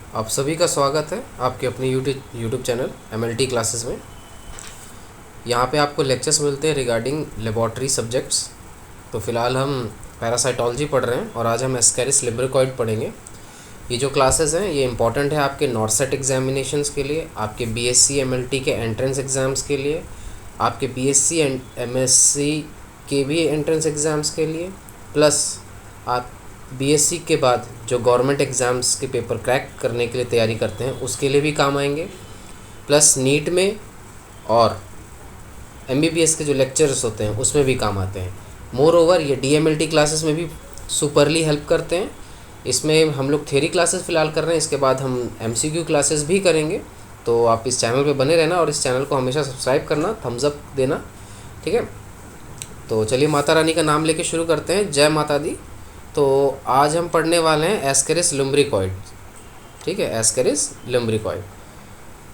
आप सभी का स्वागत है आपके अपने यूट्यूब चैनल MLT क्लासेस में। यहाँ पे आपको लेक्चर्स मिलते हैं रिगार्डिंग लेबॉर्ट्री सब्जेक्ट्स। तो फ़िलहाल हम पैरासाइटोलॉजी पढ़ रहे हैं और आज हम एस्केरिस लिम्ब्रिकॉइड पढ़ेंगे। ये जो क्लासेस हैं ये इंपॉर्टेंट है आपके नॉर्सेट एग्जामिनेशंस के लिए, आपके BSc MLT के एंट्रेंस एग्ज़ाम्स के लिए, आपके BSc एंड MSc के भी एंट्रेंस एग्ज़ाम्स के लिए, प्लस आप BSc के बाद जो गवर्नमेंट एग्ज़ाम्स के पेपर क्रैक करने के लिए तैयारी करते हैं उसके लिए भी काम आएंगे, प्लस नीट में और MBBS के जो लेक्चर्स होते हैं उसमें भी काम आते हैं। मोर ओवर ये DMLT क्लासेस में भी सुपरली हेल्प करते हैं। इसमें हम लोग थ्योरी क्लासेस फ़िलहाल कर रहे हैं, इसके बाद हम MCQ क्लासेस भी करेंगे। तो आप इस चैनल पे बने रहना और इस चैनल को हमेशा सब्सक्राइब करना, थम्स अप देना, ठीक है। तो चलिए माता रानी का नाम लेके शुरू करते हैं। जय माता दी। तो आज हम पढ़ने वाले हैं एस्केरिस लिम्ब्रिकॉइड, ठीक है, एस्केरिस लिम्ब्रिकॉइड।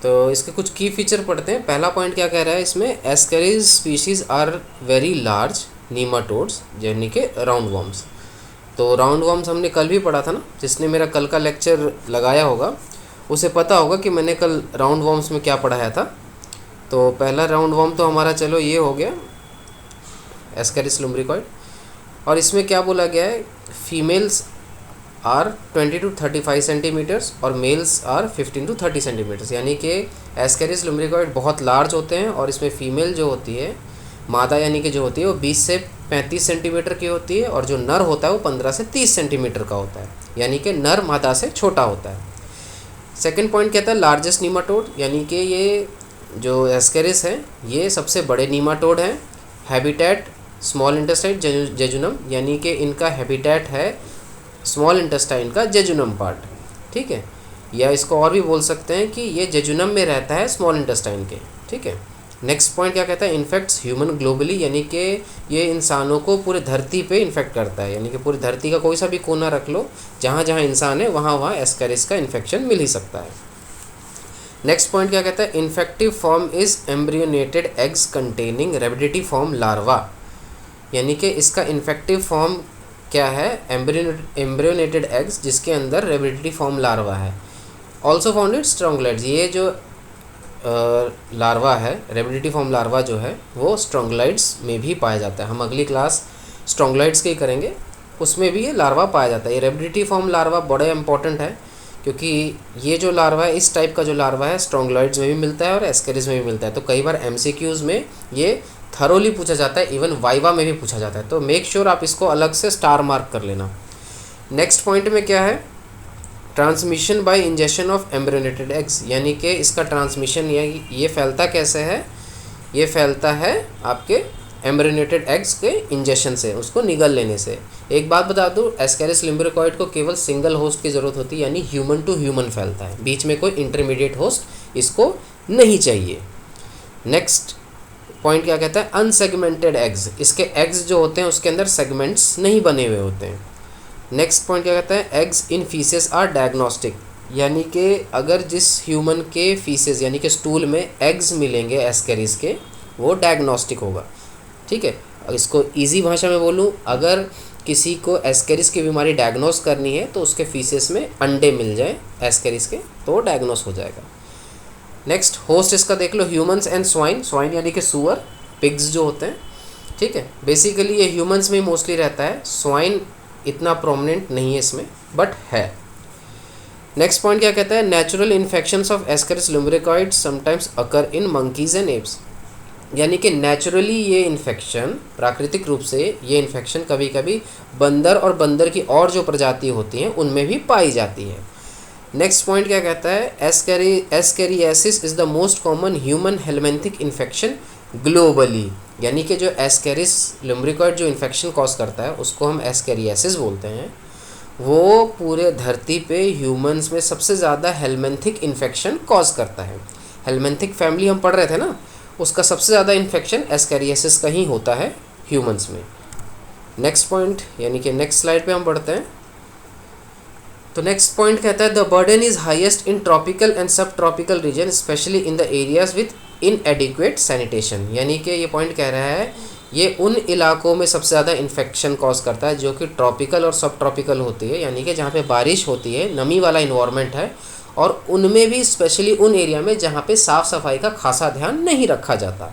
तो इसके कुछ की फीचर पढ़ते हैं। पहला पॉइंट क्या कह रहा है इसमें, Ascaris species are very large nematodes यानी कि राउंड वॉर्म्स। तो राउंड वॉर्म्स हमने कल भी पढ़ा था ना, जिसने मेरा कल का लेक्चर लगाया होगा उसे पता होगा कि मैंने कल राउंड वॉर्म्स में क्या पढ़ाया था। तो पहला राउंड वॉर्म तो हमारा चलो ये हो गया एस्केरिस लिम्ब्रिकॉइड। और इसमें क्या बोला गया है, फीमेल्स आर 20 to 35 सेंटीमीटर्स और मेल्स आर 15 to 30 सेंटीमीटर्स। यानी कि एस्केरिस लिम्ब्रिकॉइड बहुत लार्ज होते हैं और इसमें फ़ीमेल जो होती है, मादा यानी कि जो होती है वो 20 से 35 सेंटीमीटर की होती है और जो नर होता है वो 15 से 30 सेंटीमीटर का होता है, यानी कि नर मादा से छोटा होता है। सेकेंड पॉइंट कहता है लार्जेस्ट नीमाटोड, यानी कि ये जो एस्केरिस है ये सबसे बड़े नीमाटोड हैं। हैबिटेट स्मॉल इंटेस्टाइन जेजुनम, यानी कि इनका हैबिटेट है स्मॉल इंटेस्टाइन का जेजुनम पार्ट, ठीक है। या इसको और भी बोल सकते हैं कि ये जेजुनम में रहता है स्मॉल इंटेस्टाइन के, ठीक है। नेक्स्ट पॉइंट क्या कहता है, इन्फेक्ट्स ह्यूमन ग्लोबली, यानी कि ये इंसानों को पूरे धरती पे इन्फेक्ट करता है। यानी कि पूरी धरती का कोई सा भी कोना रख लो, जहाँ जहाँ इंसान है वहाँ वहाँ एस्केरिस का इन्फेक्शन मिल ही सकता है। नेक्स्ट पॉइंट क्या कहता है, infective form is embryonated eggs containing rhabditiform larva, यानी कि इसका इन्फेक्टिव फॉर्म क्या है, एम्ब्रियोनेटेड एग्स जिसके अंदर रेबिडिटी फॉर्म लार्वा है। ऑल्सो फाउंड इट स्ट्रोंगलाइड्स, ये जो लार्वा है रेबिडिटी फॉर्म लार्वा जो है वो स्ट्रोंगलाइड्स में भी पाया जाता है। हम अगली क्लास स्ट्रोंगलाइड्स की करेंगे, उसमें भी ये लार्वा पाया जाता है। ये रेबिडिटी फॉर्म लार्वा बड़ा इंपॉर्टेंट है क्योंकि ये जो लार्वा है, इस टाइप का जो लार्वा है स्ट्रोंगलाइड्स में भी मिलता है और एस्केरिस में भी मिलता है। तो कई बार MCQs में ये थरोली पूछा जाता है, इवन वाइवा में भी पूछा जाता है। तो मेक श्योर आप इसको अलग से स्टार मार्क कर लेना। नेक्स्ट पॉइंट में क्या है, transmission bye injection of embryonated eggs, यानी कि इसका ट्रांसमिशन ये फैलता कैसे है, ये फैलता है आपके एम्ब्रियोनेटेड एग्स के इंजेक्शन से, उसको निगल लेने से। एक बात बता दूँ, एस्केरिस लिम्ब्रिकॉइड को केवल सिंगल होस्ट की ज़रूरत होती है, यानी ह्यूमन टू ह्यूमन फैलता है, बीच में कोई इंटरमीडिएट होस्ट इसको नहीं चाहिए। नेक्स्ट पॉइंट क्या कहता है, अनसेगमेंटेड एग्स, इसके एग्स जो होते हैं उसके अंदर सेगमेंट्स नहीं बने हुए होते हैं। नेक्स्ट पॉइंट क्या कहता है, eggs in faeces are diagnostic, यानी कि अगर जिस ह्यूमन के फीसेस यानी कि स्टूल में एग्स मिलेंगे एस्केरिस के, वो डायग्नोस्टिक होगा, ठीक है। इसको इजी भाषा में बोलूँ, अगर किसी को एस्केरिस की बीमारी डायग्नोस करनी है तो उसके फीसेस में अंडे मिल जाएँ एस्केरिस के, तो वो डायग्नोस हो जाएगा। नेक्स्ट होस्ट इसका देख लो, ह्यूमंस एंड स्वाइन, स्वाइन यानी कि सुअर, पिग्स जो होते हैं, ठीक है। बेसिकली ये ह्यूमंस में मोस्टली रहता है, स्वाइन इतना प्रोमिनेंट नहीं है इसमें, बट है। नेक्स्ट पॉइंट क्या कहता है, natural infections of Ascaris lumbricoides sometimes occur in monkeys and apes, यानी कि नेचुरली ये इन्फेक्शन, प्राकृतिक रूप से ये इन्फेक्शन कभी कभी बंदर और बंदर की और जो प्रजाति होती हैं उनमें भी पाई जाती है। नेक्स्ट पॉइंट क्या कहता है, ascariasis is the most common human helminthic infection globally, यानी कि जो एस्केरिस लिम्ब्रिकॉइड जो इन्फेक्शन कॉज करता है उसको हम एस्केरियासिस बोलते हैं। वो पूरे धरती पे ह्यूमंस में सबसे ज़्यादा हेलमिंथिक इन्फेक्शन कॉज करता है। हेलमिंथिक फैमिली हम पढ़ रहे थे ना, उसका सबसे ज़्यादा इन्फेक्शन एस्केरियासिस का ही होता है ह्यूमंस में। नेक्स्ट पॉइंट यानी कि नेक्स्ट स्लाइड पे हम पढ़ते हैं। तो नेक्स्ट पॉइंट कहता है, the burden is highest in tropical and subtropical region specially in the areas with inadequate sanitation, यानी कि ये पॉइंट कह रहा है ये उन इलाकों में सबसे ज़्यादा इन्फेक्शन कॉज करता है जो कि ट्रॉपिकल और सब ट्रॉपिकल होती है, यानी कि जहाँ पे बारिश होती है, नमी वाला इन्वायरमेंट है और उनमें भी स्पेशली उन एरिया में जहाँ पे साफ़ सफाई का खासा ध्यान नहीं रखा जाता।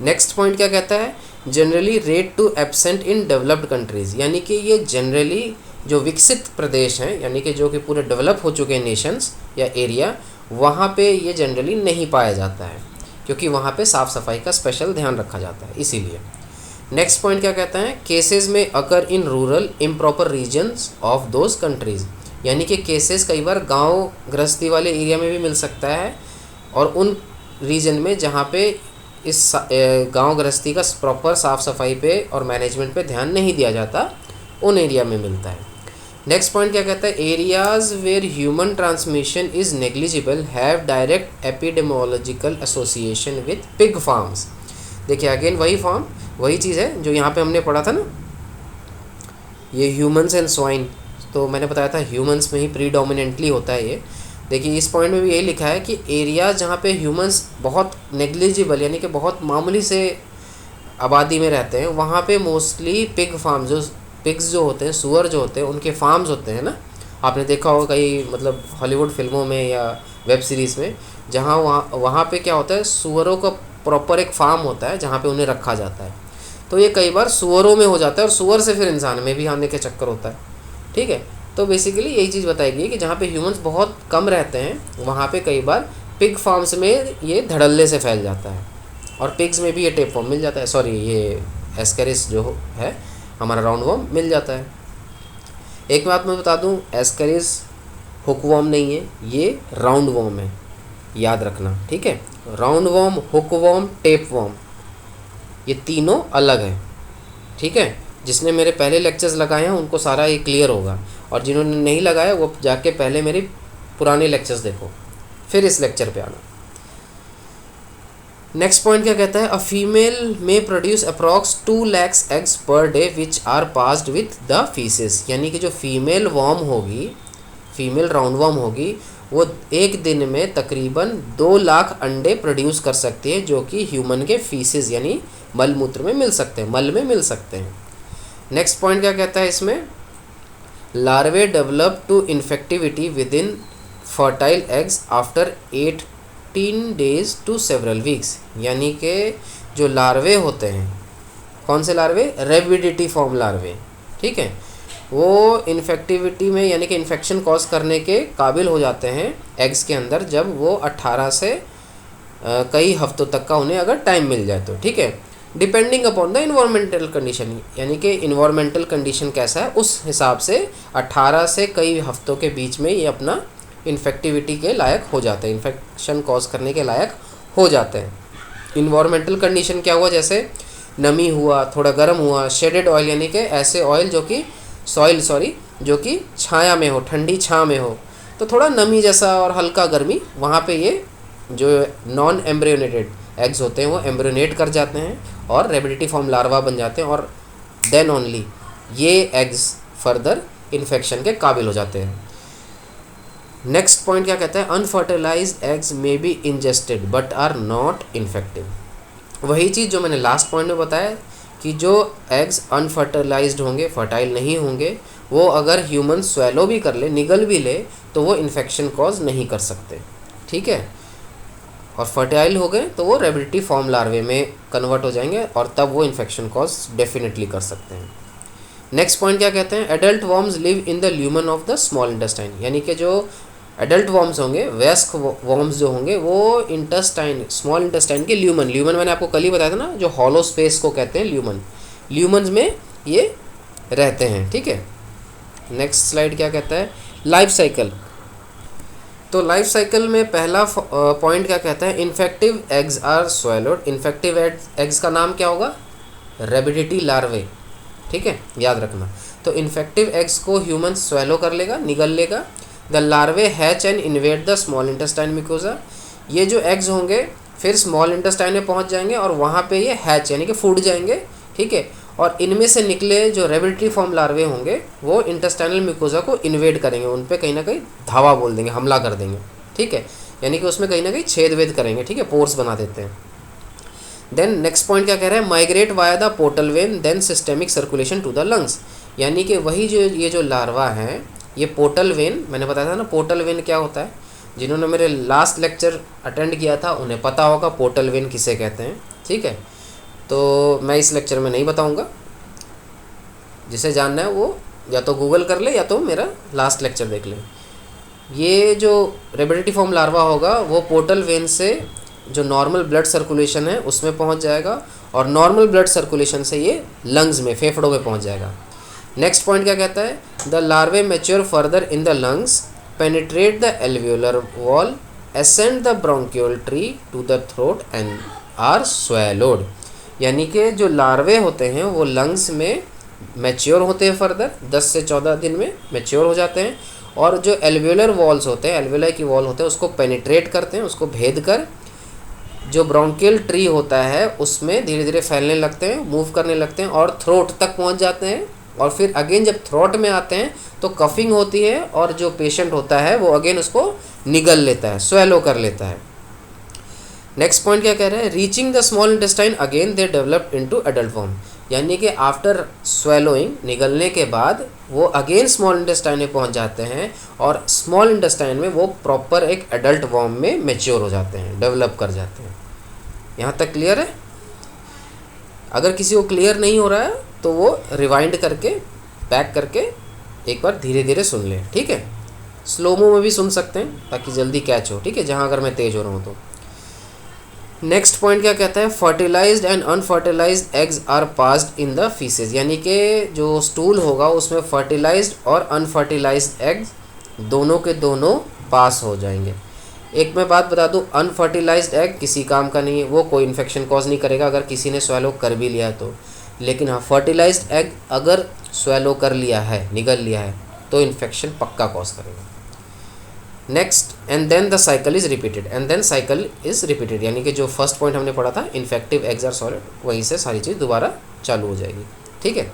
नेक्स्ट पॉइंट क्या कहता है, generally rare to absent in developed countries, यानी कि ये जनरली जो विकसित प्रदेश हैं, यानी कि जो कि पूरे डेवलप हो चुके नेशंस या एरिया, वहाँ पे ये जनरली नहीं पाया जाता है, क्योंकि वहाँ पे साफ़ सफाई का स्पेशल ध्यान रखा जाता है, इसीलिए। नेक्स्ट पॉइंट क्या कहता है, केसेस में occur in rural improper regions of those countries, यानी कि केसेस कई बार गांव गृहस्थी वाले एरिया में भी मिल सकता है, और उन रीजन में जहाँ पे इस गांव गृहस्थी का प्रॉपर साफ़ सफाई पे और मैनेजमेंट पे ध्यान नहीं दिया जाता, उन एरिया में मिलता है। नेक्स्ट पॉइंट क्या कहता है, areas where human transmission is negligible have direct epidemiological association with pig farms. देखिए अगेन वही चीज़ है जो यहाँ पे हमने पढ़ा था ना, ये ह्यूमंस एंड स्वाइन, तो मैंने बताया था ह्यूमंस में ही प्रीडोमिनेंटली होता है ये। देखिए इस पॉइंट में भी यही लिखा है कि एरिया जहाँ पे ह्यूमंस बहुत नेग्लिजिबल यानी कि बहुत मामूली से आबादी में रहते हैं, वहाँ पे मोस्टली पिग फार्म, जो पिग्स जो होते हैं, सुअर जो होते हैं, उनके फार्म्स होते हैं ना, आपने देखा होगा कई मतलब हॉलीवुड फिल्मों में या वेब सीरीज़ में, जहाँ वहाँ पे क्या होता है, सुअरों का प्रॉपर एक फार्म होता है जहाँ पे उन्हें रखा जाता है। तो ये कई बार सुअरों में हो जाता है और सुअर से फिर इंसान में भी आने के चक्कर होता है, ठीक है। तो बेसिकली यही चीज़ बताई गई है कि जहाँ पे ह्यूमंस बहुत कम रहते हैं वहाँ पे कई बार पिग फार्म्स में ये धड़ल्ले से फैल जाता है, और पिग्स में भी ये टेपवर्म मिल जाता है, सॉरी ये एस्केरिस जो है हमारा राउंड वर्म मिल जाता है। एक बात मैं बता दूँ, एस्केरिस हुकवर्म नहीं है, ये राउंड वर्म है, याद रखना, ठीक है। राउंड वर्म, हुकवर्म, टेपवर्म, ये तीनों अलग है, ठीक है। जिसने मेरे पहले लेक्चर्स लगाए हैं उनको सारा ये क्लियर होगा, और जिन्होंने नहीं लगाया वो जाके पहले मेरे पुराने लेक्चर्स देखो, फिर इस लेक्चर पे आना। नेक्स्ट पॉइंट क्या कहता है, अ फीमेल में produce approx 2 lakhs eggs per day which are passed with the faeces, यानी कि जो फीमेल वर्म होगी, फीमेल राउंड वर्म होगी, वो एक दिन में तकरीबन 2 लाख अंडे प्रोड्यूस कर सकती है, जो कि ह्यूमन के फीसेस यानी मल मूत्र में मिल सकते हैं, मल में मिल सकते हैं। नेक्स्ट पॉइंट क्या कहता है इसमें, larvae develop to infectivity within fertile eggs after 18 days to several weeks, यानी कि जो लार्वे होते हैं, कौन से लार्वे, रेविडिटी फॉर्म लार्वे, ठीक है, वो इन्फेक्टिविटी में यानी कि इन्फेक्शन कॉज करने के काबिल हो जाते हैं एग्स के अंदर, जब वो 18 से कई हफ्तों तक का उन्हें अगर टाइम मिल जाए तो, ठीक है। Depending upon the environmental condition, यानी कि इन्वायरमेंटल कंडीशन कैसा है उस हिसाब से 18 से कई हफ्तों के बीच में ये अपना इन्फेक्टिविटी के लायक हो जाते हैं, इन्फेक्शन कॉज करने के लायक हो जाते हैं। इन्वायरमेंटल कंडीशन क्या हुआ, जैसे नमी हुआ, थोड़ा गर्म हुआ, शेडेड ऑयल यानी कि ऐसे ऑयल जो कि जो कि छाया में हो, ठंडी छाँ में हो, तो थोड़ा नमी जैसा और हल्का गर्मी, वहाँ पे ये जो नॉन एम्ब्रियोनेटेड एग्स होते हैं वो एम्ब्रियोनेट कर जाते हैं और रेविडिटी फॉर्म लार्वा बन जाते हैं, और देन ओनली ये एग्स फर्दर इन्फेक्शन के काबिल हो जाते हैं। नेक्स्ट पॉइंट क्या कहता है, unfertilised eggs may be ingested but are not infective. वही चीज़ जो मैंने लास्ट पॉइंट में बताया कि जो एग्स अनफर्टिलाइज्ड होंगे, फर्टाइल नहीं होंगे, वो अगर ह्यूमन स्वेलो भी कर ले, निगल भी ले, तो वो इन्फेक्शन कॉज नहीं कर सकते, ठीक है। और फर्टाइल हो गए तो वो रेविडिटी फॉर्म लार्वे में कन्वर्ट हो जाएंगे और तब वो इन्फेक्शन कॉज डेफिनेटली कर सकते हैं। नेक्स्ट पॉइंट क्या कहते हैं, adult worms live in the lumen of the small intestine, यानी कि जो एडल्ट वर्म्स होंगे, वयस्क वर्म्स जो होंगे, वो इंटेस्टाइन, स्मॉल इंटेस्टाइन के ल्यूमन मैंने आपको कल ही बताया था ना, जो हॉलो स्पेस को कहते हैं ल्यूमन्स में ये रहते हैं, ठीक है। नेक्स्ट स्लाइड क्या कहता है, लाइफ साइकिल। तो लाइफ साइकिल में पहला पॉइंट क्या कहता है, infective eggs are swallowed. Infective eggs का नाम क्या होगा, रेविडिटी लार्वे, ठीक है, याद रखना। तो इन्फेक्टिव एग्स को ह्यूमन स्वेलो कर लेगा, निगल लेगा। The larvae hatch and invade the small intestine mucosa. ये जो एग्स होंगे फिर स्मॉल इंटेस्टाइन में पहुंच जाएंगे और वहाँ पे ये हैच यानी कि फूट जाएंगे, ठीक है। और इनमें से निकले जो रेविडिटी फॉर्म लार्वे होंगे वो इंटेस्टाइनल म्यूकोसा को इन्वेड करेंगे, उन पे कहीं ना कहीं धावा बोल देंगे, हमला कर देंगे, ठीक है, यानी कि उसमें कहीं ना कहीं छेद वेद करेंगे, ठीक है, पोर्स बना देते हैं। देन नेक्स्ट पॉइंट क्या कह रहा है, migrate via the portal vein then systemic circulation to the lungs, यानी कि वही जो ये जो लार्वा हैं ये पोर्टल वेन, मैंने बताया था ना पोर्टल वेन क्या होता है, जिन्होंने मेरे लास्ट लेक्चर अटेंड किया था उन्हें पता होगा पोर्टल वेन किसे कहते हैं। ठीक है, तो मैं इस लेक्चर में नहीं बताऊंगा, जिसे जानना है वो या तो गूगल कर ले या तो मेरा लास्ट लेक्चर देख ले। ये जो रेबिडिटिफॉर्म लार्वा होगा वो पोर्टल वेन से जो नॉर्मल ब्लड सर्कुलेशन है उसमें पहुंच जाएगा, और नॉर्मल ब्लड सर्कुलेशन से ये लंग्स में, फेफड़ों में पहुंच जाएगा। नेक्स्ट पॉइंट क्या कहता है, the larvae mature further in the lungs, penetrate the alveolar wall, ascend the bronchial tree to the throat and are swallowed. यानी कि जो लार्वे होते हैं वो लंग्स में मैच्योर होते हैं, फर्दर 10 से 14 दिन में मैच्योर हो जाते हैं, और जो एल्वियोलर वॉल्स होते हैं, एल्वियोलाई की वॉल होते हैं, उसको पेनिट्रेट करते हैं, उसको भेद कर जो ब्रोंकियल ट्री होता है उसमें धीरे धीरे फैलने लगते हैं, मूव करने लगते हैं और थ्रोट तक पहुंच जाते हैं। और फिर अगेन जब थ्रोट में आते हैं तो कफिंग होती है, और जो पेशेंट होता है वो अगेन उसको निगल लेता है, स्वेलो कर लेता है। नेक्स्ट पॉइंट क्या कह रहा है, reaching the small intestine again they develop into adult form. यानी कि आफ्टर स्वेलोइंग, निगलने के बाद वो अगेन स्मॉल इंटेस्टाइन में पहुंच जाते हैं, और स्मॉल इंटेस्टाइन में वो प्रॉपर एक एडल्ट फॉर्म में मैच्योर हो जाते हैं, डेवलप कर जाते हैं। यहाँ तक क्लियर है? अगर किसी को क्लियर नहीं हो रहा है तो वो रिवाइंड करके, बैक करके एक बार धीरे धीरे सुन ले। ठीक है, स्लोमो में भी सुन सकते हैं ताकि जल्दी कैच हो। ठीक है, जहाँ अगर मैं तेज हो रहा हूँ तो। नेक्स्ट पॉइंट क्या कहता है, fertilised and unfertilised eggs are passed in the faeces. यानी कि जो स्टूल होगा उसमें फर्टिलाइज्ड और अनफर्टिलाइज्ड एग्स दोनों के दोनों पास हो जाएंगे। एक मैं बात बता दूं, अनफर्टिलाइज्ड एग किसी काम का नहीं है, वो कोई इन्फेक्शन कॉज नहीं करेगा अगर किसी ने स्वेलो कर भी लिया तो। लेकिन हाँ, फर्टिलाइज्ड एग अगर स्वेलो कर लिया है, निगल लिया है, तो इन्फेक्शन पक्का कॉज करेगा। Next, and then the cycle is repeated, and then cycle is repeated. यानी कि जो फर्स्ट पॉइंट हमने पढ़ा था, इन्फेक्टिव एग्स आर सॉलिड, वहीं से सारी चीज़ दोबारा चालू हो जाएगी। ठीक है,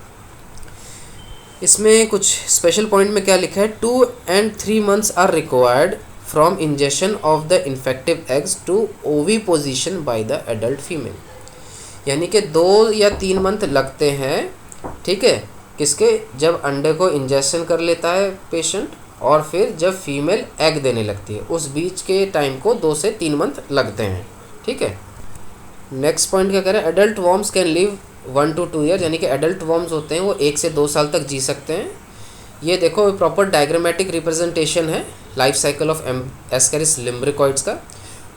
इसमें कुछ स्पेशल पॉइंट में क्या लिखा है, 2 and 3 months are required from injection of the infective eggs to oviposition by the adult female. यानी कि 2 या 3 मंथ लगते हैं, ठीक है, किसके, जब अंडे को इंजेक्शन कर लेता है पेशेंट, और फिर जब फीमेल एग देने लगती है, उस बीच के टाइम को 2 से 3 मंथ लगते हैं। ठीक है, नेक्स्ट पॉइंट क्या कह रहे हैं, adult worms can live 1 to 2 year. यानी कि एडल्ट वॉर्म्स होते हैं वो 1 से 2 साल तक जी सकते हैं। ये देखो प्रॉपर डायग्रामेटिक रिप्रेजेंटेशन है लाइफ साइकिल ऑफ एस्केरिस लिम्ब्रिकॉइड्स का।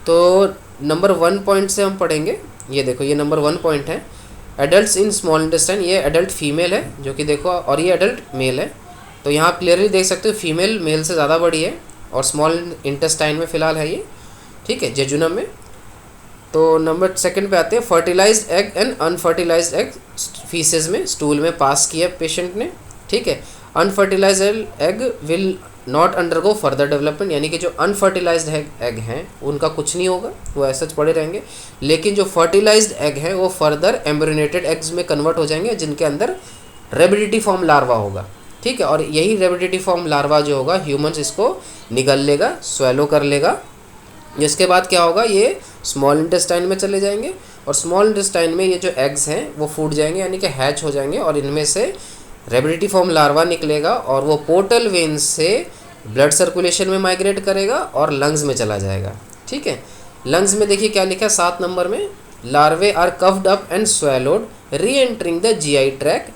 तो नंबर 1 पॉइंट से हम पढ़ेंगे। ये देखो, ये नंबर 1 पॉइंट है, एडल्ट्स इन स्मॉल इंटेस्टाइन। ये एडल्ट फीमेल है जो कि देखो, और ये एडल्ट मेल है। तो यहाँ आप क्लियरली देख सकते हो फीमेल मेल से ज़्यादा बड़ी है, और स्मॉल इंटेस्टाइन में फ़िलहाल है ये। ठीक है, जेजुनम में। तो नंबर 2 पे आते हैं, fertilised egg and unfertilised egg faeces में, स्टूल में पास किया पेशेंट ने। ठीक है, unfertilised egg will not undergo further development. यानी कि जो अनफर्टिलाइज्ड एग हैं उनका कुछ नहीं होगा, वो ऐसे पड़े रहेंगे। लेकिन जो फर्टिलाइज्ड एग हैं वो फर्दर एम्ब्रियोनेटेड एग्स में कन्वर्ट हो जाएंगे, जिनके अंदर रेबिडिटिफॉर्म लार्वा होगा। ठीक है, और यही रेबिडिटिफॉर्म लार्वा जो होगा, ह्यूमंस इसको निगल लेगा, स्वेलो कर लेगा। जिसके बाद क्या होगा, ये स्मॉल इंटेस्टाइन में चले जाएंगे, और स्मॉल इंटेस्टाइन में ये जो एग्स हैं वो फूट जाएंगे, यानी कि हैच हो जाएंगे, और इनमें से रेबिडिटिफॉर्म लार्वा निकलेगा, और वो पोर्टल वेन से ब्लड सर्कुलेशन में माइग्रेट करेगा और लंग्स में चला जाएगा। ठीक है, लंग्स में देखिए क्या लिखा है 7 नंबर में, larvae are coughed up and swallowed reentering the GI tract,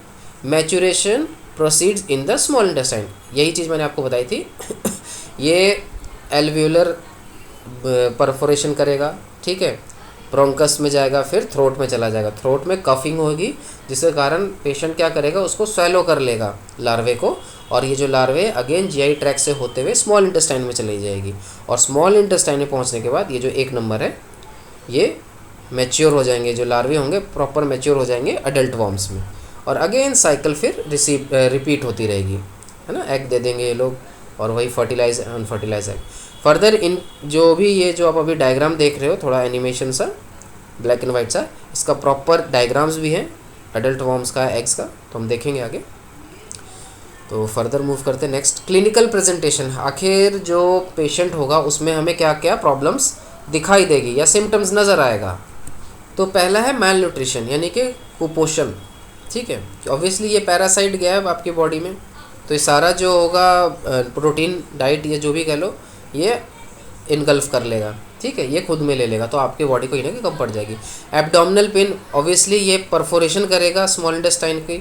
maturation proceeds in the small intestine. यही चीज़ मैंने आपको बताई थी। ये एल्वियोलर परफोरेशन करेगा, ठीक है, ब्रोंकस में जाएगा, फिर थ्रोट में चला जाएगा, थ्रोट में कफिंग होगी, जिसके कारण पेशेंट क्या करेगा, उसको स्वेलो कर लेगा लार्वे को, और ये जो लार्वे अगेन जीआई ट्रैक से होते हुए स्मॉल इंटेस्टाइन में चली जाएगी, और स्मॉल इंटेस्टाइन में पहुंचने के बाद ये जो 1 नंबर है ये मैच्योर हो जाएंगे, जो लार्वे होंगे प्रॉपर मैच्योर हो जाएंगे एडल्ट वॉर्म्स में, और अगेन साइकिल फिर रिपीट होती रहेगी, है ना। एग दे देंगे ये लोग, और वही फर्टिलाइज अनफर्टिलाइज एग। फर्दर इन जो भी ये जो आप अभी डायग्राम देख रहे हो, थोड़ा एनिमेशन सा, ब्लैक एंड वाइट सा, इसका प्रॉपर डायग्राम्स भी हैं एडल्ट वॉर्म्स का, एग्स का, तो हम देखेंगे आगे। तो फर्दर मूव करते हैं नेक्स्ट, क्लिनिकल प्रेजेंटेशन। आखिर जो पेशेंट होगा उसमें हमें क्या क्या प्रॉब्लम्स दिखाई देगी या सिम्टम्स नज़र आएगा। तो पहला है मैल न्यूट्रिशन, यानी कि कुपोषण। ठीक है, ऑब्वियसली ये पैरासाइट गया है आपकी बॉडी में, तो ये सारा जो होगा प्रोटीन डाइट या जो भी कह लो, ये इनगल्फ कर लेगा, ठीक है, ये खुद में ले लेगा, तो आपकी बॉडी को इन्हें कम पड़ जाएगी। एब्डोमिनल पेन, ऑब्वियसली ये परफोरेशन करेगा स्मॉल इंटेस्टाइन की,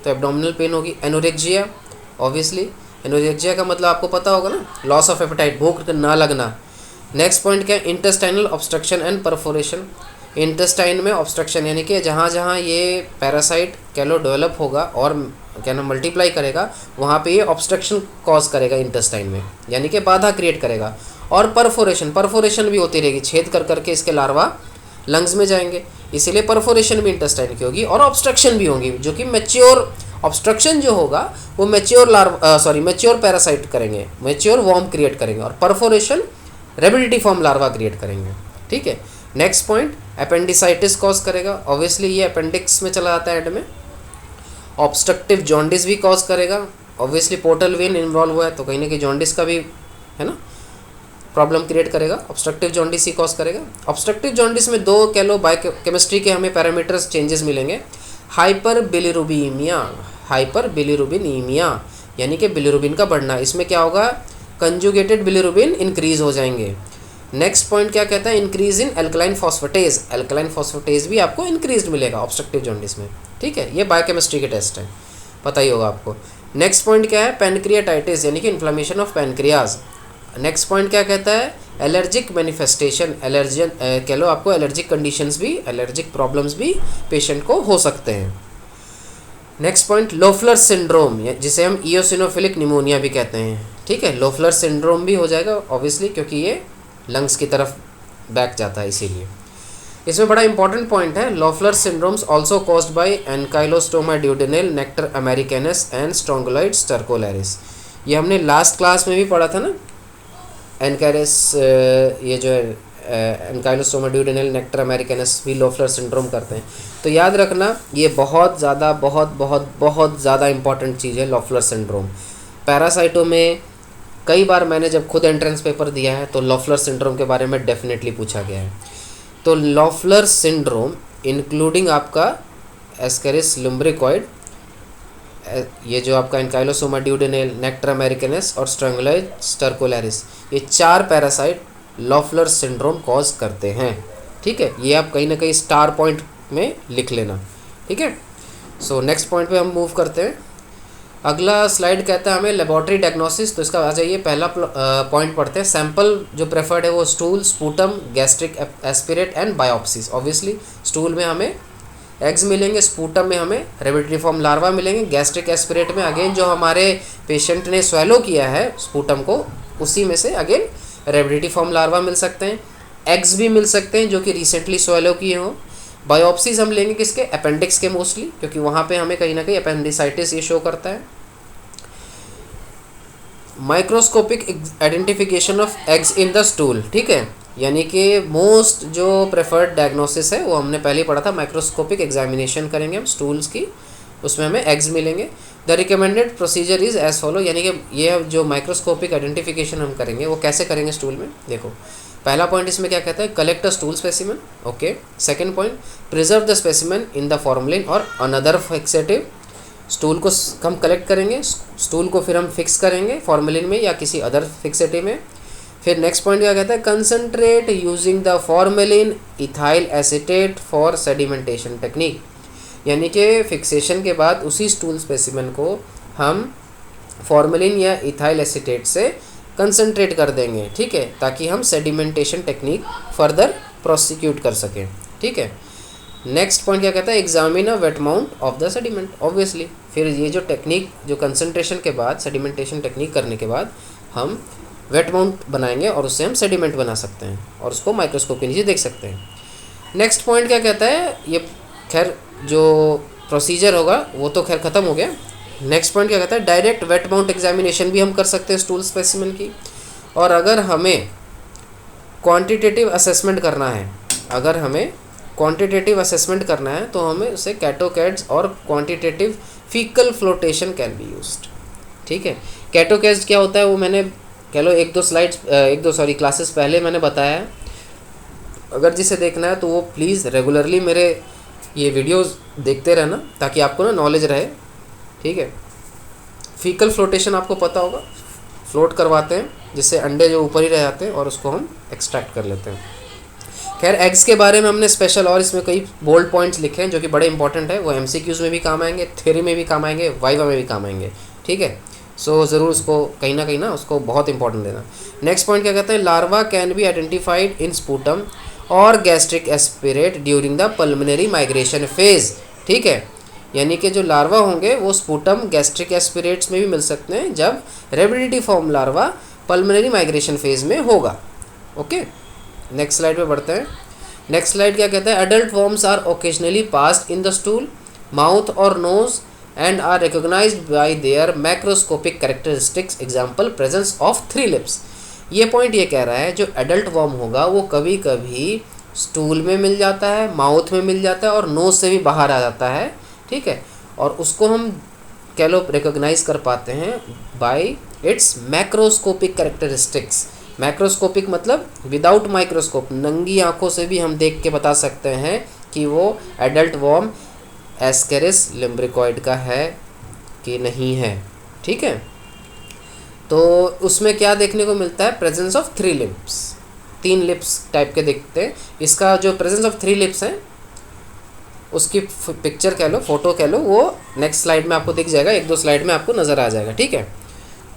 तो एब्डोमिनल पेन होगी। एनोरेक्जिया, ऑब्वियसली एनोरेक्जिया का मतलब आपको पता होगा ना, लॉस ऑफ एपेटाइट, भूख ना लगना। नेक्स्ट पॉइंट क्या है, intestinal obstruction and perforation. Intestine में ऑब्स्ट्रक्शन यानी कि जहाँ जहाँ ये पैरासाइट कैलो डेवलप होगा और क्या नाम मल्टीप्लाई करेगा, वहाँ पे ये ऑब्स्ट्रक्शन कॉज करेगा इंटेस्टाइन में, यानी कि बाधा क्रिएट करेगा। और परफोरेशन भी होती रहेगी, छेद कर करके इसके लार्वा लंग्स में जाएंगे, इसीलिए परफोरेशन भी इंटेस्टाइन की होगी। और ऑब्स्ट्रक्शन भी होगी, जो कि मैच्योर ऑब्स्ट्रक्शन जो होगा वो मैच्योर पैरासाइट करेंगे, मैच्योर वॉर्म क्रिएट करेंगे, और परफोरेशन रेबिडिटीफॉर्म लार्वा क्रिएट करेंगे, ठीक है। नेक्स्ट पॉइंट, अपेंडिसाइटिस कॉज करेगा, ऑब्वियसली ये अपेंडिक्स में चला जाता है एंड में। ऑब्स्ट्रक्टिव जॉन्डिस भी कॉज करेगा, ऑब्वियसली पोर्टल वेन इन्वॉल्व हुआ है तो कहीं ना कहीं जॉन्डिस का भी है ना प्रॉब्लम क्रिएट करेगा, ऑब्स्ट्रक्टिव जॉन्डिस ही कॉज करेगा। ऑब्स्ट्रक्टिव जॉन्डिस में दो कह लो बायोकेमिस्ट्री के हमें पैरामीटर्स चेंजेस मिलेंगे। हाइपर बिलिरुबिनीमिया यानी कि बिलिरुबिन का बढ़ना, इसमें क्या होगा, कंजुगेटेड बिलिरुबिन इंक्रीज हो जाएंगे। नेक्स्ट पॉइंट क्या कहता है, इंक्रीज इन एल्कलाइन फॉस्फेटेज भी आपको इंक्रीज मिलेगा ऑब्स्ट्रक्टिव जॉन्डिस में, ठीक है, ये बायोकेमिस्ट्री के टेस्ट है, पता ही होगा आपको। नेक्स्ट पॉइंट क्या है, पैनक्रियाटाइटिस यानी कि inflammation of pancreas. Next point क्या कहता है, एलर्जिक मैनिफेस्टेशन, एलर्जन कह लो आपको, एलर्जिक कंडीशंस भी, एलर्जिक प्रॉब्लम्स भी पेशेंट को हो सकते हैं। नेक्स्ट पॉइंट, लोफलर सिंड्रोम, जिसे हम इयोसिनोफिलिक निमोनिया भी कहते हैं, ठीक है, लोफलर सिंड्रोम भी हो जाएगा ऑब्वियसली, क्योंकि ये लंग्स की तरफ बैक जाता है, इसीलिए। इसमें बड़ा इंपॉर्टेंट पॉइंट है, Loeffler syndromes also caused by Ancylostoma duodenale, Necator americanus and Strongyloides stercoralis. ये हमने लास्ट क्लास में भी पढ़ा था ना, एनकाइलस ये जो है एनकाइलोस्टोमा ड्यूडेनल, नेक्टर अमेरिकैनस भी लोफलर सिंड्रोम करते हैं। तो याद रखना, ये बहुत ज़्यादा इंपॉर्टेंट चीज़ है लोफलर सिंड्रोम। पैरासाइटों में कई बार मैंने जब खुद एंट्रेंस पेपर दिया है तो लोफलर सिंड्रोम के बारे में डेफिनेटली पूछा गया है। तो लोफलर सिंड्रोम इंक्लूडिंग आपका एस्केरिस लुम्ब्रिकॉइड, ये जो आपका एनकाइलोसोमा ड्यूडेनल, नेक्टर अमेरिकैनस और स्ट्रोंगुलाइड स्टर्कोलैरिस, ये 4 पैरासाइट लोफलर सिंड्रोम कॉज करते हैं, ठीक है। ये आप कहीं ना कहीं स्टार पॉइंट में लिख लेना, ठीक है। सो नेक्स्ट पॉइंट पे हम मूव करते हैं। अगला स्लाइड कहता है हमें लेबोरेटरी डायग्नोसिस, तो इसका आ जाइए पहला पॉइंट पढ़ते हैं। सैंपल जो प्रेफर्ड है वो stool, sputum, gastric aspirate and biopsies. Obviously stool में हमें एग्स मिलेंगे, स्पूटम में हमें रेबिडिटीफॉर्म लार्वा मिलेंगे, गैस्ट्रिक एस्पिरेट में अगेन जो हमारे पेशेंट ने स्वेलो किया है स्पूटम को, उसी में से अगेन रेबिडिटीफॉर्म लार्वा मिल सकते हैं। एग्स भी मिल सकते हैं जो कि रिसेंटली स्वेलो किए हों। बायोप्सीज हम लेंगे किसके, अपेंडिक्स के मोस्टली, क्योंकि वहाँ पे हमें कहीं ना कहीं अपेंडिसाइटिस ये शो करता है। Microscopic identification of eggs in the stool, ठीक है, यानी कि मोस्ट जो प्रेफर्ड डायग्नोसिस है वो हमने पहले पढ़ा था, माइक्रोस्कोपिक एग्जामिनेशन करेंगे हम स्टूल्स की, उसमें हमें एग्स मिलेंगे। The recommended procedure is as follow, यानी कि ये जो माइक्रोस्कोपिक आइडेंटिफिकेशन हम करेंगे वो कैसे करेंगे स्टूल में, देखो पहला पॉइंट इसमें क्या कहता है, collect a stool specimen, okay. Second point, preserve the specimen in the formalin और अनदर फिक्सेटिव। स्टूल को हम कलेक्ट करेंगे, स्टूल को फिर हम फिक्स करेंगे फॉर्मलिन में या किसी अदर फिक्सेटिव में। फिर नेक्स्ट पॉइंट क्या कहता है, concentrate using the formalin ethyl acetate for sedimentation technique, यानी कि फिक्सेशन के बाद उसी स्टूल स्पेसिमेन को हम फॉर्मेलिन या इथाइल एसीटेट से कंसंट्रेट कर देंगे, ठीक है, ताकि हम सेडिमेंटेशन टेक्निक फर्दर प्रोसिक्यूट कर सकें, ठीक है। नेक्स्ट पॉइंट क्या कहता है, examine a wet mount of the sediment. Obviously फिर ये जो टेक्निक, जो कंसंट्रेशन के बाद सेडिमेंटेशन टेक्निक करने के बाद हम वेट माउंट बनाएंगे और उससे हम सेडिमेंट बना सकते हैं और उसको माइक्रोस्कोप के नीचे देख सकते हैं। नेक्स्ट पॉइंट क्या कहता है, ये खैर जो प्रोसीजर होगा वो तो खैर ख़त्म हो गया। नेक्स्ट पॉइंट क्या कहता है, डायरेक्ट वेट माउंट एग्जामिनेशन भी हम कर सकते हैं स्टूल स्पेसिमेन की। और अगर हमें क्वांटिटेटिव असेसमेंट करना है, तो हमें उसे कैटोकैड्स और quantitative faecal flotation can be used, ठीक है। कैटोकैड्स क्या होता है वो मैंने कह लो एक दो क्लासेस पहले मैंने बताया है। अगर जिसे देखना है तो वो प्लीज़ रेगुलरली मेरे ये वीडियोस देखते रहना ताकि आपको ना नॉलेज रहे, ठीक है। फीकल फ्लोटेशन आपको पता होगा, फ्लोट करवाते हैं जिससे अंडे जो ऊपर ही रह जाते हैं और उसको हम एक्सट्रैक्ट कर लेते हैं। खैर एग्स के बारे में हमने स्पेशल और इसमें कई बोल्ड पॉइंट्स लिखे हैं जो कि बड़े इंपॉर्टेंट है, वो एमसीक्यूज़ में भी काम आएंगे, थ्योरी में भी काम आएंगे, वाइवा में भी काम आएंगे, ठीक है। सो ज़रूर उसको कहीं ना उसको बहुत इंपॉर्टेंट देना। नेक्स्ट पॉइंट क्या कहते हैं, larva can be identified in sputum और gastric aspirate during the pulmonary migration phase, ठीक है। यानी कि जो लार्वा होंगे वो स्पूटम गैस्ट्रिक एस्पिरेट्स में भी मिल सकते हैं जब rhabditiform larva pulmonary migration phase में होगा। ओके, नेक्स्ट स्लाइड पे बढ़ते हैं। नेक्स्ट स्लाइड क्या कहता है, adult worms are occasionally passed in the stool, mouth और nose and are recognised by their macroscopic characteristics, example presence of 3 lips. ये पॉइंट ये कह रहा है जो एडल्ट वॉर्म होगा वो कभी कभी स्टूल में मिल जाता है, माउथ में मिल जाता है और नोज से भी बाहर आ जाता है, ठीक है। और उसको हम कह लो रिकॉग्नाइज कर पाते हैं bye it's macroscopic characteristics. Macroscopic मतलब विदाउट माइक्रोस्कोप, नंगी आंखों से भी हम देख के बता सकते हैं कि वो एडल्ट वॉर्म एस्केरिस लिम्ब्रिकॉइड का है कि नहीं है, ठीक है। तो उसमें क्या देखने को मिलता है, presence of 3 lips, 3 lips type के देखते हैं। इसका जो प्रेजेंस ऑफ 3 लिप्स है उसकी पिक्चर कह लो, फोटो कह लो, वो नेक्स्ट स्लाइड में आपको दिख जाएगा, 1-2 स्लाइड में आपको नज़र आ जाएगा, ठीक है।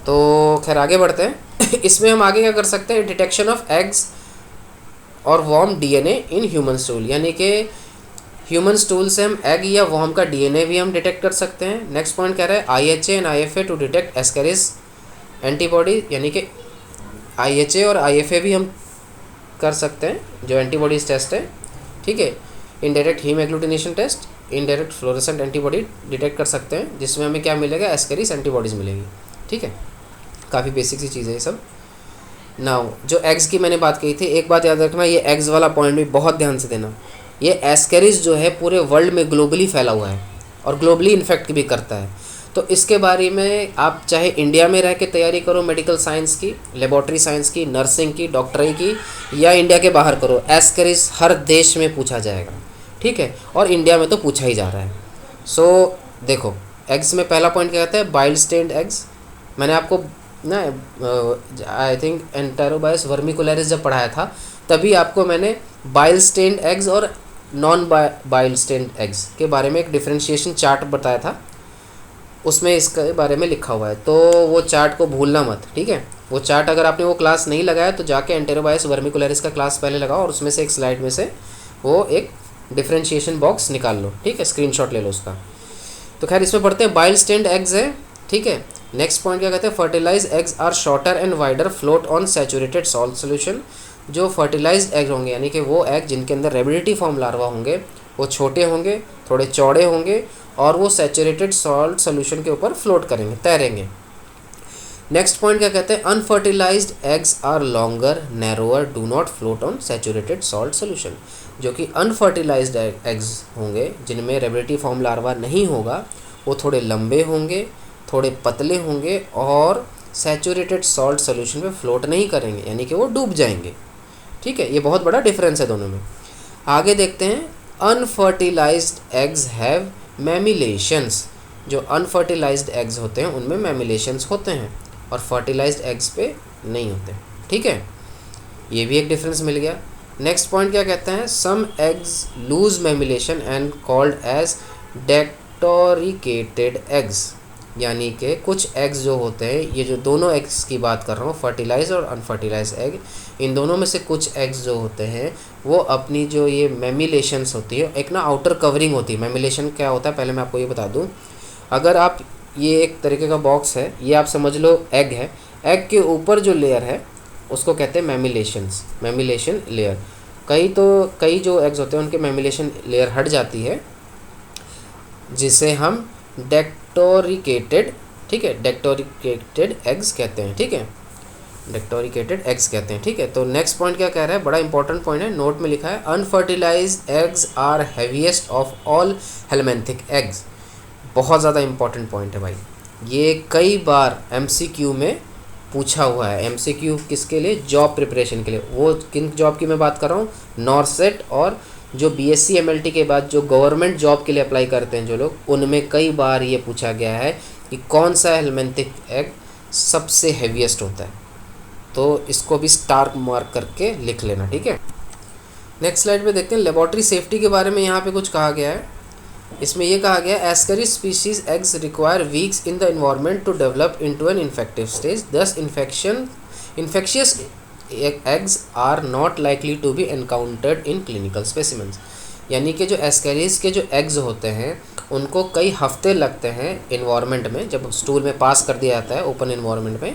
तो खैर आगे बढ़ते हैं। इसमें हम आगे क्या कर सकते हैं, डिटेक्शन ऑफ एग्स और worm DNA in human stool, यानी कि ह्यूमन स्टूल से हम एग या वॉर्म का डीएनए भी हम डिटेक्ट कर सकते हैं। नेक्स्ट पॉइंट कह रहा है IHA and IFA to detect Ascaris antibody, यानी कि IHA और IFA भी हम कर सकते हैं जो एंटीबॉडीज टेस्ट है, ठीक है। Indirect haem agglutination test, indirect fluorescent antibody detect कर सकते हैं जिसमें हमें क्या मिलेगा, एस्केरिस एंटीबॉडीज़ मिलेगी, ठीक है। काफ़ी बेसिक सी चीज़ है ये सब। नाउ जो एग्स की मैंने बात कही थी, एक बात याद रखना, ये एग्स वाला पॉइंट भी बहुत ध्यान से देना। ये एस्केरिस जो है पूरे वर्ल्ड में ग्लोबली फैला हुआ है और ग्लोबली इन्फेक्ट भी करता है। तो इसके बारे में आप चाहे इंडिया में रह के तैयारी करो मेडिकल साइंस की, लेबॉर्ट्री साइंस की, नर्सिंग की, डॉक्टरी की, या इंडिया के बाहर करो, एस्केरिस हर देश में पूछा जाएगा, ठीक है। और इंडिया में तो पूछा ही जा रहा है। सो देखो एग्स में पहला पॉइंट क्या कहता है, बाइल स्टेन्ड एग्स। मैंने आपको ना आई थिंक एंटेरोबायस वर्मिकुलरिस जब पढ़ाया था तभी आपको मैंने बाइल स्टेन्ड एग्स और नॉन बाइल स्टेन्ड एग्स के बारे में एक डिफरेंशिएशन चार्ट बताया था, उसमें इसके बारे में लिखा हुआ है। तो वो चार्ट को भूलना मत, ठीक है। वो चार्ट अगर आपने वो क्लास नहीं लगाया तो जाके एंटेरोबायस वर्मिकुलरिस का क्लास पहले लगाओ और उसमें से एक स्लाइड में से वो एक डिफरेंशिएशन बॉक्स निकाल लो, ठीक है, स्क्रीनशॉट ले लो उसका। तो खैर इसमें पढ़ते हैं, बाइल स्टेन्ड एग्स है, ठीक है। नेक्स्ट पॉइंट क्या कहते हैं, fertilise eggs are shorter and wider, float on saturated salt solution. जो फर्टिलाइज्ड एग होंगे यानी कि वो एग जिनके अंदर रेबिडिटी फॉर्म लार्वा होंगे वो छोटे होंगे, थोड़े चौड़े होंगे और वो सैचुरेटेड सॉल्ट सोल्यूशन के ऊपर फ्लोट करेंगे, तैरेंगे। नेक्स्ट पॉइंट क्या कहते हैं, unfertilised eggs are longer, narrower, do not float on saturated salt solution. जो कि अनफर्टिलाइज्ड एग्स होंगे जिनमें रेबिडिटी फॉर्म लार्वा नहीं होगा वो थोड़े लंबे होंगे, थोड़े पतले होंगे और सैचुरेटेड सॉल्ट सोल्यूशन में फ्लोट नहीं करेंगे, यानी कि वो डूब जाएंगे, ठीक है। ये बहुत बड़ा डिफरेंस है दोनों में। आगे देखते हैं, अनफर्टिलाइज्ड एग्स हैव मैमिलेशंस। जो अनफर्टिलाइज्ड एग्स होते हैं उनमें मैमिलेशंस होते हैं और फर्टिलाइज्ड एग्स पे नहीं होते, ठीक है। ये भी एक डिफरेंस मिल गया। नेक्स्ट पॉइंट क्या कहते हैं, some eggs lose mamillation and called as decorticated eggs. यानी कि कुछ एग्स जो होते हैं, ये जो दोनों एग्स की बात कर रहा हूँ, फर्टिलाइज और अनफर्टिलाइज एग, इन दोनों में से कुछ एग्स जो होते हैं वो अपनी जो ये मैमिलेशंस होती है, एक ना आउटर कवरिंग होती है। मैमिलेशन क्या होता है पहले मैं आपको ये बता दूँ। अगर आप ये एक तरीके का बॉक्स है, ये आप समझ लो एग है, एग के ऊपर जो लेयर है उसको कहते हैं मैमिलेशंस, मैमिलेशन लेयर। कई जो एग्स होते हैं उनके मैमिलेशन लेयर हट जाती है जिसे हम डेक्टोरिकेटेड, ठीक है, डेक्टोरिकेटेड एग्स कहते हैं, ठीक है, डेक्टोरिकेटेड एग्स कहते हैं, ठीक है। तो नेक्स्ट पॉइंट क्या कह रहा है, बड़ा इंपॉर्टेंट पॉइंट है, नोट में लिखा है, unfertilised eggs are heaviest of all helminthic eggs. बहुत ज़्यादा इंपॉर्टेंट पॉइंट है भाई, ये कई बार MCQ में पूछा हुआ है। MCQ किसके लिए, जॉब प्रिपरेशन के लिए। वो किन जॉब की मैं बात कर रहा हूँ, नॉर्सेट और जो BSc MLT के बाद जो गवर्नमेंट जॉब के लिए अप्लाई करते हैं जो लोग, उनमें कई बार ये पूछा गया है कि कौन सा हेलमिंथिक एग सबसे हेवीएस्ट होता है, तो इसको भी स्टार मार्क करके लिख लेना, ठीक है। नेक्स्ट स्लाइड पे देखते हैं लेबोरेटरी सेफ्टी के बारे में। यहाँ पे कुछ कहा गया है, इसमें ये कहा गया है Ascaris species eggs require weeks in the environment to develop into an infective stage, thus infectious eggs are not likely to be encountered in clinical specimens. यानी कि जो एस्केरिस के जो एग्स होते हैं उनको कई हफ्ते लगते हैं इन्वायरमेंट में, जब स्टूल में पास कर दिया जाता है ओपन इन्वायरमेंट में,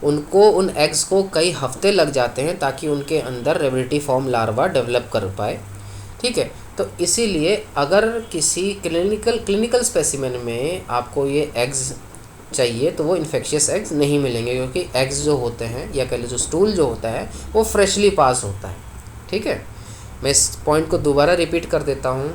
उनको उन एग्स को कई हफ्ते लग जाते हैं ताकि उनके अंदर रेबिडिफॉर्म लार्वा डेवलप कर पाए, ठीक है। तो इसीलिए अगर किसी क्लिनिकल स्पेसिमेन में आपको ये एग्स चाहिए तो वो इन्फेक्शियस एग्स नहीं मिलेंगे, क्योंकि एग्स जो होते हैं या कह लीजिए जो स्टूल जो होता है वो फ्रेशली पास होता है, ठीक है। मैं इस पॉइंट को दोबारा रिपीट कर देता हूँ।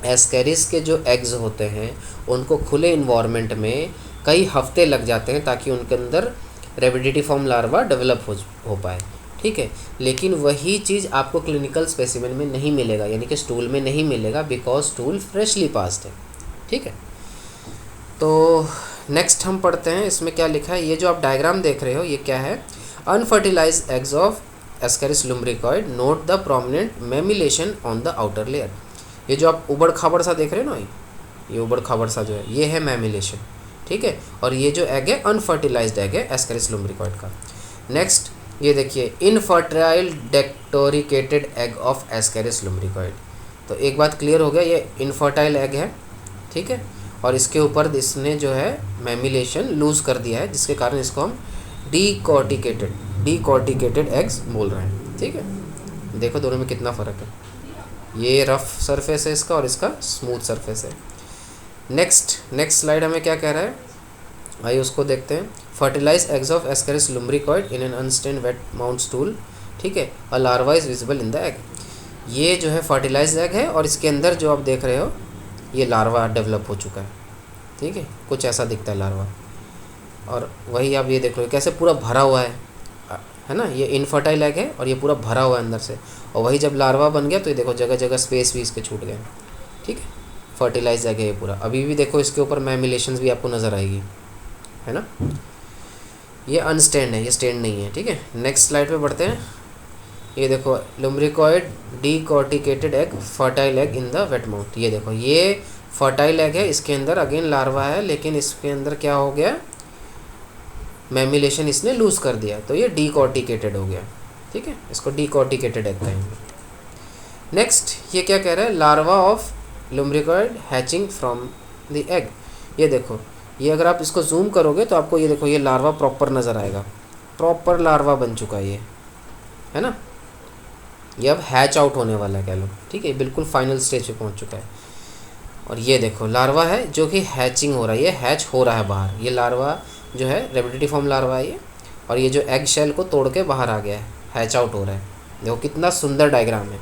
एस्केरिस के जो एग्स होते हैं उनको खुले इन्वायरमेंट में कई हफ्ते लग जाते हैं ताकि उनके अंदर रेबिडिफॉर्म लार्वा डेवलप हो पाए, ठीक है। लेकिन वही चीज़ आपको क्लिनिकल स्पेसिमेन में नहीं मिलेगा, यानी कि स्टूल में नहीं मिलेगा, बिकॉज स्टूल फ्रेशली पास्ड है, ठीक है। तो नेक्स्ट हम पढ़ते हैं, इसमें क्या लिखा है। ये जो आप डायग्राम देख रहे हो ये क्या है, unfertilised eggs of Ascaris lumbricoides, note the prominent mamillation on the outer layer. ये जो आप उबड़ खाबड़ सा देख रहे हो ना, ये उबड़ खाबड़ सा जो है ये है मेमिलेशन, ठीक है। और ये जो एग है अनफर्टिलाइज्ड एग है एस्केरिस लुम्ब्रिकॉइड का। नेक्स्ट ये देखिए इनफर्टाइल डेक्टोरिकेटेड एग ऑफ एस्केरिस लुम्ब्रिकॉइड। तो एक बात क्लियर हो गया, ये इनफर्टाइल एग है, ठीक है, और इसके ऊपर इसने जो है मेमिलेशन लूज़ कर दिया है, जिसके कारण इसको हम डीकॉर्टिकेटेड एग्स बोल रहे हैं, ठीक है। देखो दोनों में कितना फ़र्क है, ये रफ सरफेस है इसका और इसका स्मूथ सरफेस है। नेक्स्ट स्लाइड हमें क्या कह रहा है, आइए उसको देखते हैं। Fertilise eggs of Ascaris lumbricoides in an unstained wet mount stool, ठीक है, a larva is visible in the egg. ये जो है फर्टिलाइज एग है और इसके अंदर जो आप देख रहे हो ये लार्वा डेवलप हो चुका है, ठीक है, कुछ ऐसा दिखता है लार्वा। और वही आप ये देख रहे हो कैसे पूरा भरा हुआ है ना, ये इनफर्टाइल एग है और ये पूरा भरा हुआ है अंदर से। और वही जब लार्वा बन गया तो ये देखो जगह जगह स्पेस भी इसके छूट गए, ठीक है। फर्टिलाइज एग है ये पूरा। अभी भी देखो इसके ऊपर मेमिलेशंस भी आपको नज़र आएगी, है ना। ये अनस्टेंड है, ये स्टेंड नहीं है, ठीक है। नेक्स्ट स्लाइड पे बढ़ते हैं। ये देखो lumbricoides decorticated egg, fertile egg in the wet mouth. ये देखो ये फर्टाइल एग है, इसके अंदर अगेन लार्वा है, लेकिन इसके अंदर क्या हो गया, मेमिलेशन इसने लूज़ कर दिया, तो ये डीकॉर्टिकेटेड हो गया, ठीक है। इसको डीकॉर्टिकेटेड एग कहेंगे। नेक्स्ट ये क्या कह रहा है, larva of lumbricoides hatching from the egg. ये देखो ये अगर आप इसको जूम करोगे तो आपको ये देखो ये लार्वा प्रॉपर नज़र आएगा, प्रॉपर लार्वा बन चुका है ये, है ना। ये अब हैच आउट होने वाला है कह लो, ठीक है, बिल्कुल फाइनल स्टेज पे पहुंच चुका है। और ये देखो लार्वा है जो कि हैचिंग हो रहा है, ये हैच हो रहा है बाहर। ये लार्वा जो है रेबिडिफॉर्म लार्वा है ये, और ये जो एग शेल को तोड़ के बाहर आ गया है, हैच आउट हो रहा है। देखो कितना सुंदर डायग्राम है।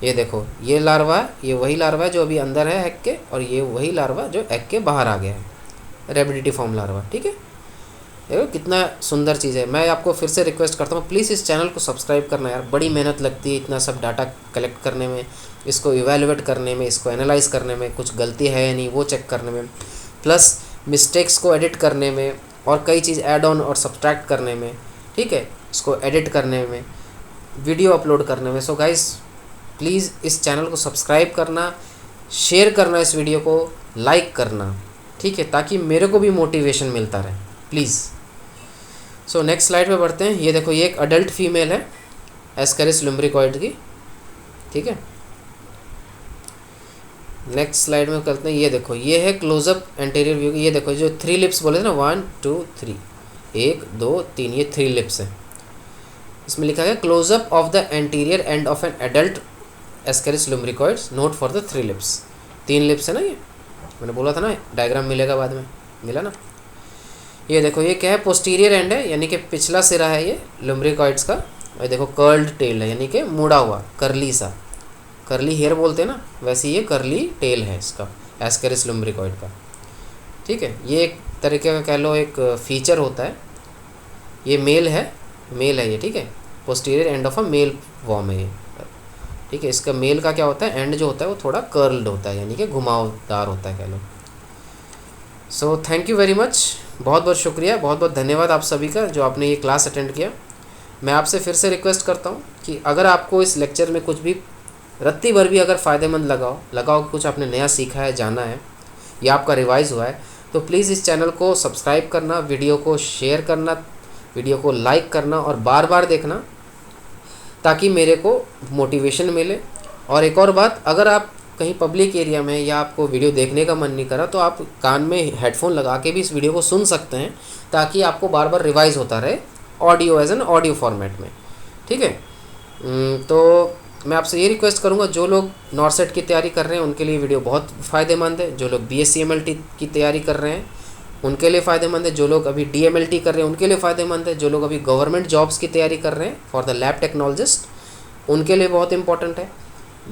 ये देखो ये लार्वा, ये वही लार्वा है जो अभी अंदर है एग के, और ये वही लार्वा जो एग के बाहर आ गया है, रेबिडिफॉर्म लार्वा, ठीक है। देखो कितना सुंदर चीज़ है। मैं आपको फिर से रिक्वेस्ट करता हूँ प्लीज़ इस चैनल को सब्सक्राइब करना यार, बड़ी मेहनत लगती है इतना सब डाटा कलेक्ट करने में, इसको इवेलुएट करने में, इसको एनालाइज करने में, कुछ गलती है या नहीं वो चेक करने में, प्लस मिस्टेक्स को एडिट करने में, और कई चीज़ ऐड ऑन और सब्सट्रैक्ट करने में, ठीक है, इसको एडिट करने में, वीडियो अपलोड करने में। सो गाइस प्लीज़ इस चैनल को सब्सक्राइब करना, शेयर करना, इस वीडियो को लाइक करना, ठीक है, ताकि मेरे को भी मोटिवेशन मिलता रहे प्लीज़। सो नेक्स्ट स्लाइड पे बढ़ते हैं। ये देखो ये एक अडल्ट फीमेल है एस्केरिस लुम्ब्रिकॉइड की, ठीक है। नेक्स्ट स्लाइड में करते हैं। ये देखो ये है क्लोजअप एंटीरियर व्यू। ये देखो जो 3 लिप्स बोले थे ना, 1 2 3, 1 2 3, ये 3 लिप्स हैं। इसमें लिखा है closeup of the anterior end of an adult Ascaris lumbricoides, note for the 3 lips. 3 lips है ना, ये मैंने बोला था ना डायग्राम मिलेगा बाद में, मिला ना। ये देखो ये क्या है, पोस्टीरियर एंड है, यानी कि पिछला सिरा है ये लुम्ब्रिकॉइड्स का। और देखो कर्ल्ड टेल है, यानी कि मुड़ा हुआ कर्ली सा, कर्ली हेयर बोलते हैं ना, वैसे ये कर्ली टेल है इसका एस्केरिस लुम्ब्रिकॉइड का, ठीक है। ये एक तरीके का कह लो एक फीचर होता है। ये मेल है ये, ठीक है, posterior end of a male worm है ये, ठीक है। इसका मेल का क्या होता है, एंड जो होता है वो थोड़ा कर्ल्ड होता है, यानी कि घुमावदार होता है कह लो। So thank you very much, बहुत बहुत शुक्रिया, बहुत बहुत धन्यवाद आप सभी का जो आपने ये क्लास अटेंड किया। मैं आपसे फिर से रिक्वेस्ट करता हूँ कि अगर आपको इस लेक्चर में कुछ भी रत्ती भर भी अगर फ़ायदेमंद लगाओ कि कुछ आपने नया सीखा है, जाना है या आपका रिवाइज़ हुआ है, तो प्लीज़ इस चैनल को सब्सक्राइब करना, वीडियो को शेयर करना, वीडियो को लाइक करना और बार बार देखना, ताकि मेरे को मोटिवेशन मिले। और एक और बात, अगर आप कहीं पब्लिक एरिया में या आपको वीडियो देखने का मन नहीं करा तो आप कान में हेडफोन लगा के भी इस वीडियो को सुन सकते हैं, ताकि आपको बार बार रिवाइज़ होता रहे audio as an audio format में। ठीक है, तो मैं आपसे ये रिक्वेस्ट करूँगा, जो लोग नॉर्सेट की तैयारी कर रहे हैं उनके लिए वीडियो बहुत फ़ायदेमंद है, जो लोग BSc MLT की तैयारी कर रहे हैं उनके लिए फ़ायदेमंद है, जो लोग अभी DMLT कर रहे हैं उनके लिए फ़ायदेमंद है, जो लोग अभी गवर्नमेंट जॉब्स की तैयारी कर रहे हैं फॉर द लैब टेक्नोलॉजिस्ट उनके लिए बहुत इंपॉर्टेंट है।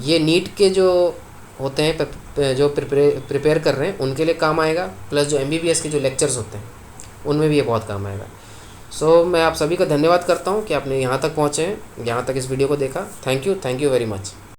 ये नीट के जो होते हैं जो प्रिपेयर कर रहे हैं उनके लिए काम आएगा, प्लस जो MBBS के जो लेक्चर्स होते हैं उनमें भी ये बहुत काम आएगा। सो मैं आप सभी का धन्यवाद करता हूँ कि आपने यहाँ तक पहुँचे हैं, यहाँ तक इस वीडियो को देखा। Thank you very much.